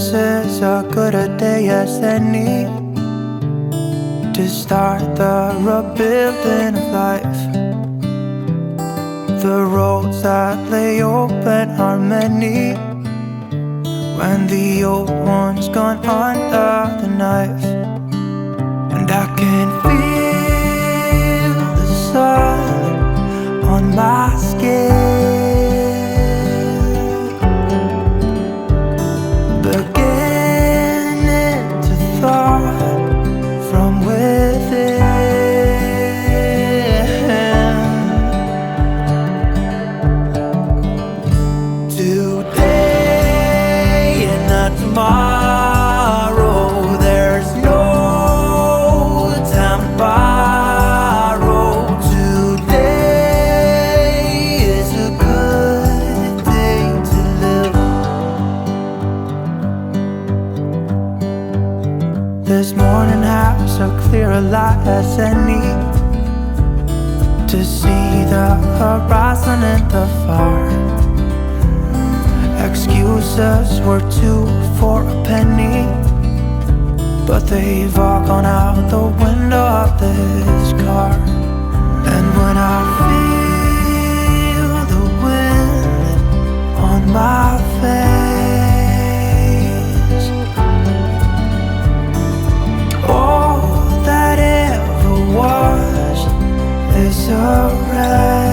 This is a good a day as any to start the rebuilding of life. The roads that lay open are many when the old one's gone under the knife. And I can feel the sun on my skin, beginning to thaw from within. Today and not tomorrow, there's no time to borrow. Today is a good day to live. This morning has a clearer light as any to see the horizon in the far. Excuses were 2 for a penny, but they've all gone out the window of this car. And when I feel the wind on my face, all that ever was is a wreck.